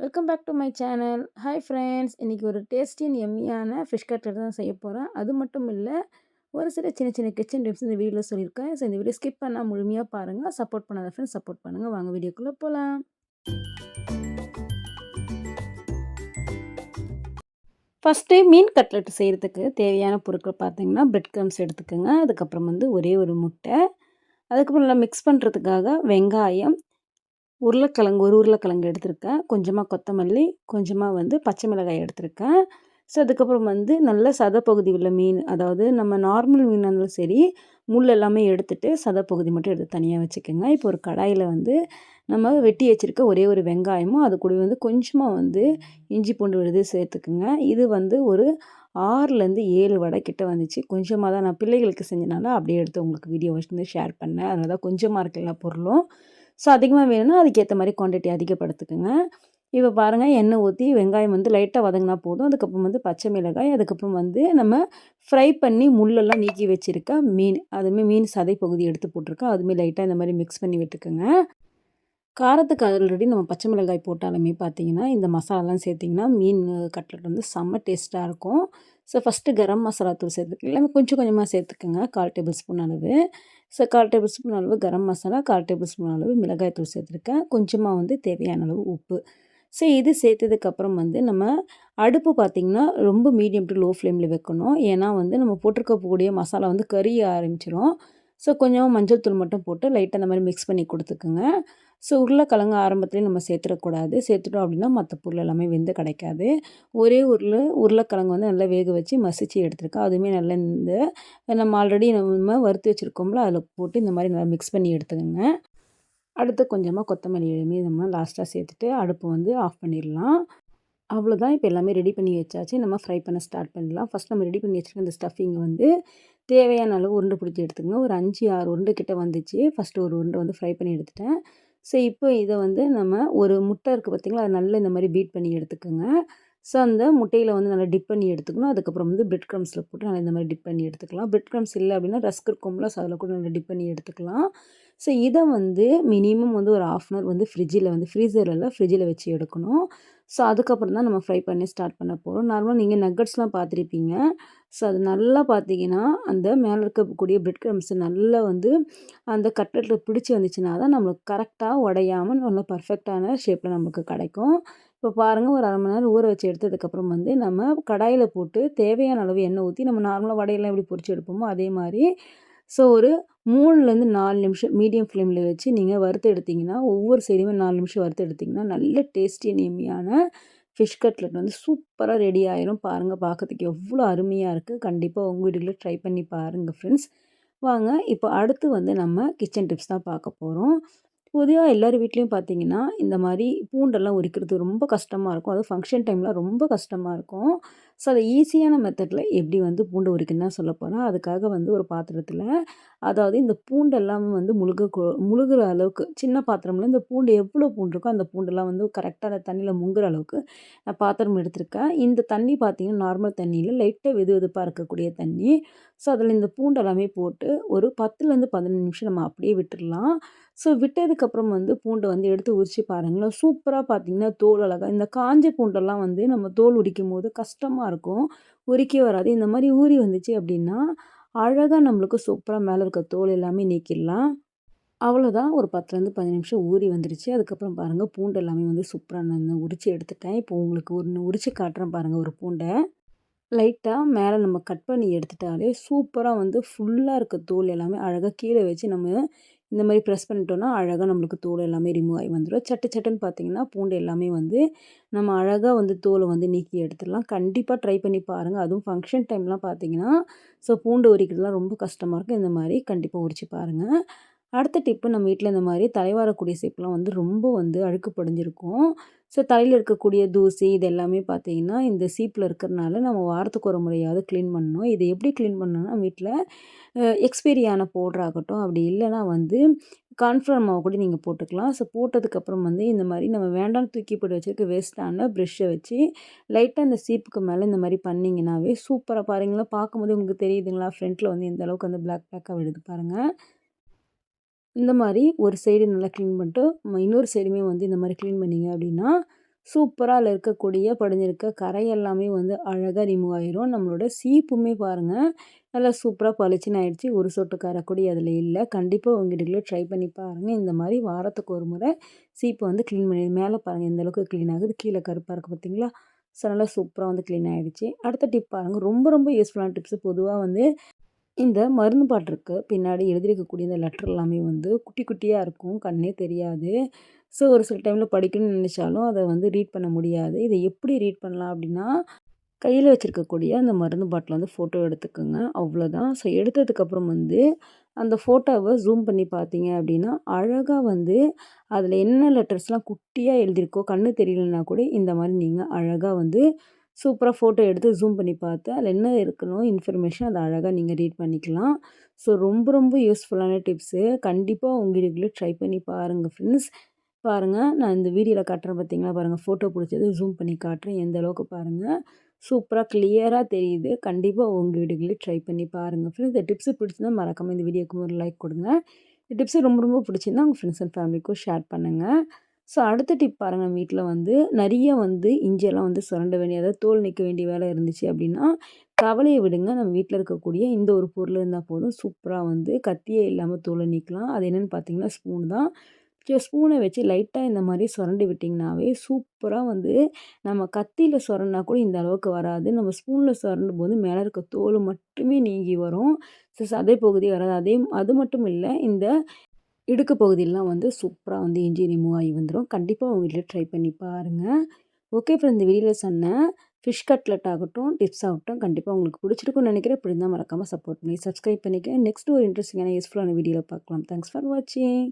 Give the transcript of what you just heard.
Welcome back to my channel. Hi friends! இன்றைக்கி ஒரு tasty and எம்மியான ஃபிஷ் கட்லெட் தான் செய்ய போகிறேன். அது மட்டும் இல்லை, ஒரு சில சின்ன சின்ன கிச்சன் டிப்ஸ் இந்த வீடியோவில் சொல்லியிருக்கேன். ஸோ இந்த வீடியோ ஸ்கிப் பண்ணால் முழுமையாக பாருங்கள். சப்போர்ட் பண்ணாத ஃப்ரெண்ட்ஸ் சப்போர்ட் பண்ணுங்கள். வாங்க வீடியோக்குள்ளே போகலாம். ஃபஸ்ட்டு மீன் கட்லெட் செய்கிறதுக்கு தேவையான பொருட்கள் பார்த்தீங்கன்னா, பிரெட் க்ரம்ஸ் எடுத்துக்கோங்க. அதுக்கப்புறம் ஒரே ஒரு முட்டை, அதுக்கப்புறம் நல்லா மிக்ஸ் பண்ணுறதுக்காக வெங்காயம், ஒரு உருளைக்கிழங்கு எடுத்திருக்கேன், கொஞ்சமாக கொத்தமல்லி, கொஞ்சமாக பச்சை மிளகாய் எடுத்திருக்கேன். ஸோ அதுக்கப்புறம் நல்ல சதைப்பகுதி உள்ள மீன், அதாவது நம்ம நார்மல் மீனாக இருந்தாலும் சரி, முள் எல்லாமே எடுத்துட்டு சதைப்பகுதி மட்டும் எடுத்து தனியாக வச்சுக்கோங்க. இப்போ ஒரு கடாயில் நம்ம வெட்டி வச்சுருக்க ஒரே ஒரு வெங்காயமும் அது கூட கொஞ்சமாக இஞ்சி பூண்டு விழுது சேர்த்துக்குங்க. இது ஒரு 6லேருந்து 7 வடை கிட்ட வந்துச்சு. கொஞ்சமாக தான் நான் பிள்ளைகளுக்கு செஞ்சனால அப்படியே எடுத்து உங்களுக்கு வீடியோ ஷேர் பண்ணேன். அதனால தான் கொஞ்சமாக இருக்க எல்லா பொருளும். ஸோ அதிகமாக வேணும்னா அதுக்கேற்ற மாதிரி குவான்டிட்டி அதிகப்படுத்திக்கோங்க. இப்போ பாருங்கள், எண்ணெய் ஊற்றி வெங்காயம் லைட்டாக வதங்கினா போதும். அதுக்கப்புறம் பச்சை மிளகாய், அதுக்கப்புறம் நம்ம ஃப்ரை பண்ணி முள்ளெல்லாம் நீக்கி வச்சுருக்க மீன், அதுவுமே மீன் சதை பகுதி எடுத்து போட்டிருக்கேன். அதுவுமே லைட்டாக இந்த மாதிரி மிக்ஸ் பண்ணி விட்டுக்குங்க. காரத்துக்கு ஆல்ரெடி நம்ம பச்சை மிளகாய் போட்டாலுமே பார்த்தீங்கன்னா, இந்த மசாலாலாம் சேர்த்திங்கன்னா மீன் கட்லெட் செம்ம டேஸ்ட்டாக இருக்கும். ஸோ ஃபஸ்ட்டு கரம் மசாலா தூள் சேர்த்துக்கு எல்லாமே கொஞ்சம் கொஞ்சமாக சேர்த்துக்குங்க. 1/4 டேபிள் ஸ்பூன் அளவு. ஸோ 1/4 டேபிள் ஸ்பூன் அளவு கரம் மசாலா, 1/4 டேபிள் ஸ்பூன் அளவு மிளகாய் தூள் சேர்த்துருக்கேன். கொஞ்சமாக தேவையான அளவு உப்பு. ஸோ இது சேர்த்ததுக்கப்புறம் நம்ம அடுப்பு பார்த்திங்கன்னா ரொம்ப மீடியம் டு லோ ஃப்ளேமில் வைக்கணும். ஏன்னா நம்ம போட்டிருக்கக்கூடிய மசாலா கரிய ஆரம்பிச்சிடும். ஸோ கொஞ்சமாக மஞ்சள் தூள் மட்டும் போட்டு லைட்டாக அந்த மாதிரி மிக்ஸ் பண்ணி கொடுத்துக்குங்க. ஸோ உருளைக்கிழங்கு ஆரம்பத்துலேயே நம்ம சேர்த்துடக்கூடாது. சேர்த்துட்டோம் அப்படின்னா மற்ற பொருள் எல்லாமே வெந்து கிடைக்காது. ஒரே உருளைக்கிழங்கு நல்லா வேக வச்சு மசிச்சு எடுத்துருக்கேன். அதுவுமே நல்லா நம்ம ஆல்ரெடி நம்ம வறுத்து வச்சுருக்கோம்ல, அதில் போட்டு இந்த மாதிரி நல்லா மிக்ஸ் பண்ணி எடுத்துக்கோங்க. அடுத்து கொஞ்சமாக கொத்தமல்லி இலையுமே நம்ம லாஸ்ட்டாக சேர்த்துட்டு அடுப்பு ஆஃப் பண்ணிடலாம். அவ்வளோதான். இப்போ எல்லாமே ரெடி பண்ணி வச்சாச்சு. நம்ம ஃப்ரை பண்ண ஸ்டார்ட் பண்ணலாம். ஃபஸ்ட் நம்ம ரெடி பண்ணி வச்சுருக்க இந்த ஸ்டஃபிங் தேவையான அளவு உருண்டை பிடிச்சி எடுத்துக்கோங்க. ஒரு 5, 6 உருண்டை கிட்ட வந்துச்சு. ஃபஸ்ட்டு ஒரு உருண்டை ஃப்ரை பண்ணி எடுத்துட்டேன். ஸோ இப்போ இதை நம்ம ஒரு முட்டை இருக்குது பார்த்திங்களா, அதை நல்லா இந்த மாதிரி பீட் பண்ணி எடுத்துக்கோங்க. ஸோ அந்த முட்டையில் நல்லா டிப் பண்ணி எடுத்துக்கணும். அதுக்கப்புறம் பிரெட் க்ரம்ஸில் போட்டு நல்லா இந்த மாதிரி டிப் பண்ணி எடுத்துக்கலாம். பிரெட் க்ரம்ஸ் இல்லை அப்படின்னா ரஸ்க் இருக்கும்ல, ஸோ அதில் கூட நல்லா டிப் பண்ணி எடுத்துக்கலாம். ஸோ இதை மினிமம் ஒரு 1/2 அன் ஹவர் ஃப்ரிட்ஜில் வச்சு எடுக்கணும். ஸோ அதுக்கப்புறம் தான் நம்ம ஃப்ரை பண்ணி ஸ்டார்ட் பண்ண போகிறோம். நார்மலாக நீங்கள் நக்கட்ஸ்லாம் பார்த்துருப்பீங்க. ஸோ அது நல்லா பார்த்தீங்கன்னா அந்த மேலே இருக்கக்கூடிய பிரெட் க்ரம்ஸ் நல்லா அந்த கட்லெட்டில் பிடிச்சி வந்துச்சுன்னா தான் நம்மளுக்கு கரெக்டாக உடையாமல் நல்லா பர்ஃபெக்டான ஷேப்பில் நமக்கு கிடைக்கும். இப்போ பாருங்கள், ஒரு 1/2 மணி நேரம் ஊற வச்சு எடுத்ததுக்கப்புறம் நம்ம கடாயில் போட்டு தேவையான அளவு எண்ணெய் ஊற்றி நம்ம நார்மலாக வடையெல்லாம் எப்படி பொரிச்சு எடுப்போமோ அதே மாதிரி ஸோ ஒரு 3லேருந்து 4 நிமிஷம் மீடியம் ஃப்ளேமில் வச்சு நீங்கள் வறுத்து எடுத்திங்கன்னா, ஒவ்வொரு சைடுமே 4 நிமிஷம் வறுத்து எடுத்திங்கன்னா நல்ல டேஸ்டி அண்ட் எம்மியான ஃபிஷ் கட்லெட் சூப்பராக ரெடி ஆயிரும். பாருங்கள், பார்க்கறதுக்கு எவ்வளோ அருமையாக இருக்குது. கண்டிப்பாக உங்கள் வீடுகளில் ட்ரை பண்ணி பாருங்கள் ஃப்ரெண்ட்ஸ். வாங்க இப்போ அடுத்து நம்ம கிச்சன் டிப்ஸ் தான் பார்க்க போகிறோம். பொதுவாக எல்லார் வீட்லேயும் பார்த்தீங்கன்னா இந்த மாதிரி பூண்டெல்லாம் உரிக்கிறது ரொம்ப கஷ்டமாக இருக்கும். அதுவும் ஃபங்க்ஷன் டைமில் ரொம்ப கஷ்டமாக இருக்கும். ஸோ அதை ஈஸியான மெத்தடில் எப்படி பூண்டு உரிக்கணும்னு தான் சொல்ல போகிறேன். அதுக்காக ஒரு பாத்திரத்தில், அதாவது இந்த பூண்டு எல்லாமே முழுகிற அளவுக்கு சின்ன பாத்திரம்ல இந்த பூண்டு எவ்வளோ பூண்டு இருக்கோ அந்த பூண்டெல்லாம் கரெக்டாக அந்த தண்ணியில் முங்குற அளவுக்கு நான் பாத்திரம் எடுத்திருக்கேன். இந்த தண்ணி பார்த்திங்கன்னா நார்மல் தண்ணியில் லைட்டாக வெது வெதுப்பாக இருக்கக்கூடிய தண்ணி. ஸோ அதில் இந்த பூண்டு எல்லாமே போட்டு ஒரு 10லேருந்து 15 நிமிஷம் நம்ம அப்படியே விட்டுடலாம். ஸோ விட்டதுக்கப்புறம் பூண்டை எடுத்து உரித்து பாருங்களேன், சூப்பராக பார்த்தீங்கன்னா தோல் அழகா இந்த காஞ்ச பூண்டெல்லாம் நம்ம தோல் உரிக்கும்போது கஷ்டமாக இருக்கும், உரிக்க வராது. இந்த மாதிரி ஊறி வந்துச்சு அப்படின்னா அழகாக நம்மளுக்கு சூப்பராக மேலே இருக்க தோல் எல்லாமே நீக்கிடலாம். அவ்வளோதான், ஒரு 10லேருந்து 15 நிமிஷம் ஊறி வந்துருச்சு. அதுக்கப்புறம் பாருங்கள், பூண்டு எல்லாமே சூப்பராக நான் உரித்து எடுத்துட்டேன். இப்போ உங்களுக்கு ஒன்று உரித்து காட்டுறேன் பாருங்கள். ஒரு பூண்டை லைட்டாக மேலே நம்ம கட் பண்ணி எடுத்துட்டாலே சூப்பராக ஃபுல்லாக இருக்க தோல் எல்லாமே அழகாக கீழே வச்சு நம்ம இந்த மாதிரி ப்ரெஸ் பண்ணிட்டோன்னா அழகாக நம்மளுக்கு தோல் எல்லாமே ரிமூவ் ஆகி வந்துடும். சட்டு சட்டுன்னு பார்த்திங்கன்னா பூண்டு எல்லாமே நம்ம அழகாக தோலை நீக்கி எடுத்துடலாம். கண்டிப்பாக ட்ரை பண்ணி பாருங்கள். அதுவும் ஃபங்க்ஷன் டைம்லாம் பார்த்திங்கன்னா ஸோ பூண்டு உரிக்கிறதுலாம் ரொம்ப கஷ்டமாக இருக்கும். இந்த மாதிரி கண்டிப்பாக உரித்து பாருங்கள். அடுத்த டிப்பு, நம்ம வீட்டில் இந்த மாதிரி தலைவாரக்கூடிய சீப்புலாம் ரொம்ப அழுக்கு படிஞ்சிருக்கும். ஸோ தலையில் இருக்கக்கூடிய தூசி இது எல்லாமே பார்த்திங்கன்னா இந்த சீப்பில் இருக்கிறனால நம்ம வாரத்துக்கு ஒரு முறையாவது க்ளீன் பண்ணணும். இதை எப்படி க்ளீன் பண்ணணும்னா, வீட்டில் எக்ஸ்பைரி ஆன பவுடர் ஆகட்டும், அப்படி இல்லைனா கார்ன்ஃப்ளவர் மாவு கூட நீங்கள் போட்டுக்கலாம். ஸோ போட்டதுக்கப்புறம் இந்த மாதிரி நம்ம வேண்டாம்னு தூக்கி போட்டு வச்சுருக்க வேஸ்ட்டான ப்ரெஷ்ஷை வச்சு லைட்டாக இந்த சீப்புக்கு மேலே இந்த மாதிரி பண்ணிங்கனாவே சூப்பராக பாருங்களா, பார்க்கும்போது உங்களுக்கு தெரியுதுங்களா ஃப்ரண்ட்டில் எந்த அளவுக்கு பிளாக் பிளாக்காக விழுது பாருங்கள். இந்த மாதிரி ஒரு சைடு நல்லா க்ளீன் பண்ணிட்டு இன்னொரு சைடுமே இந்த மாதிரி க்ளீன் பண்ணிங்க அப்படின்னா சூப்பரா அதில இருக்கக்கூடிய படிஞ்சிருக்க கரை எல்லாமே வந்து அழகா ரிமூவ் ஆயிரும். நம்மளோட சீப்புமே பாருங்க, நல்லா சூப்பரா பளிச்சுன்னு ஆயிடுச்சு. ஒரு சொட்டு கரை கூட அதில இல்ல. கண்டிப்பா உங்க வீட்டுக்குள்ள ட்ரை பண்ணி பாருங்க. இந்த மாரி வாரத்துக்கு ஒரு முறை சீப்ப வந்து கிளீன் பண்ணி மேல பாருங்க எந்த அளவுக்கு கிளீன் ஆகுது. கீழ கருப்பா இருக்கு பார்த்தீங்களா? ஸோ நல்லா சூப்பரா வந்து கிளீன் ஆயிடுச்சு. அடுத்த டிப் பாருங்க. ரொம்ப ரொம்ப யூஸ்ஃபுல்லான டிப்ஸ். பொதுவா வந்து இந்த மருந்து பாட்டிலுக்கு பின்னாடி எழுதியிருக்கக்கூடிய இந்த லெட்டர் எல்லாமே வந்து குட்டி குட்டியா இருக்கும். கண்ணே தெரியாது. ஸோ ஒரு சில டைம்ல படிக்கணும்னு நெனைச்சாலும் அத வந்து ரீட் பண்ண முடியாது. இத எப்படி ரீட் பண்ணலாம் அப்படின்னா, கையில வச்சிருக்கக்கூடிய அந்த மருந்து பாட்டில வந்து ஃபோட்டோ எடுத்துக்கோங்க. அவ்வளோதான். ஸோ எடுத்ததுக்கப்புறம் வந்து அந்த ஃபோட்டோவ ஜூம் பண்ணி பார்த்தீங்க அப்படின்னா, அழகா வந்து அதில என்ன லெட்டர்ஸ்லாம் குட்டியா எழுதியிருக்கோ, கண்ணு தெரியலனா கூட இந்த மாரி நீங்க அழகா வந்து சூப்பரா ஃபோட்டோ எடுத்து ஜூம் பண்ணி பார்த்து, அதில என்ன இருக்கணும் இன்ஃபர்மேஷன் அத அழகா நீங்க ரீட் பண்ணிக்கலாம். ஸோ ரொம்ப ரொம்ப யூஸ்ஃபுல்லான டிப்ஸு. கண்டிப்பா உங்க வீடுகளில் ட்ரை பண்ணி பாருங்க ஃப்ரெண்ட்ஸ். பாருங்க, நான் இந்த வீடியோல காட்டுறேன் பார்த்தீங்களா? பாருங்க ஃபோட்டோ புடிச்சது ஜூம் பண்ணி காட்டுறேன். எந்த அளவுக்கு பாருங்க. சூப்பரா கிளியரா தெரியுது. கண்டிப்பா உங்க வீடுகளில் ட்ரை பண்ணி பாருங்க ஃப்ரெண்ட்ஸ். இந்த டிப்ஸ் பிடிச்சிருந்தா மறக்காம இந்த வீடியோக்கு ஒரு லைக் கொடுங்க. இந்த டிப்ஸ் ரொம்ப ரொம்ப பிடிச்சிருந்தா உங்க ஃப்ரெண்ட்ஸ் அண்ட் ஃபேமிலிக்கும் ஷேர் பண்ணுங்க. ஸோ அடுத்த டிப் பாருங்க வீட்ல வந்து நெறைய வந்து இஞ்சியெல்லாம் வந்து சுரண்ட வேண்டிய அதாவது தோல் நீக்க வேண்டிய வேலை இருந்துச்சு அப்படின்னா, கவலைய விடுங்க. நம்ம வீட்ல இருக்கக்கூடிய இந்த ஒரு பொருள் இருந்தா போதும். சூப்பரா வந்து கத்தியே இல்லாம தோல நீக்கலாம். அது என்னன்னு பார்த்தீங்கன்னா, ஸ்பூன் தான். ஸ்பூன வச்சு லைட்டா இந்த மாரி சொரண்டி விட்டிங்கனாவே, சூப்பரா வந்து நம்ம கத்தியில சொரண்டுனா கூட இந்த அளவுக்கு வராது. நம்ம ஸ்பூன்ல சொரண்டும்போது மேல இருக்க தோல் மட்டுமே நீங்கி வரும். சதை பகுதி வராது. அது மட்டும் இல்ல, இந்த இடுக்கு பகுதியெல்லாம் வந்து சூப்பரா வந்து இஞ்சி ரிமூவ் ஆகி வந்துரும். கண்டிப்பா உங்க வீட்ல ட்ரை பண்ணி பாருங்க. ஓகே ஃப்ரெண்ட்ஸ், இந்த வீடியோல சொன்ன ஃபிஷ் கட்லெட் ஆகட்டும், டிப்ஸ் ஆகட்டும் கண்டிப்பா உங்களுக்கு பிடிச்சிருக்கும்னு நெனைக்கிறேன். பிடிச்சிருந்தா மறக்காம சப்போர்ட் பண்ணி சப்ஸ்கிரைப் பண்ணிக்கங்க. நெக்ஸ்ட் ஒரு இன்ட்ரெஸ்டிங்கான யூஸ்ஃபுல்லான வீடியோல பார்க்கலாம். தேங்க்ஸ் ஃபார் வாட்சிங்.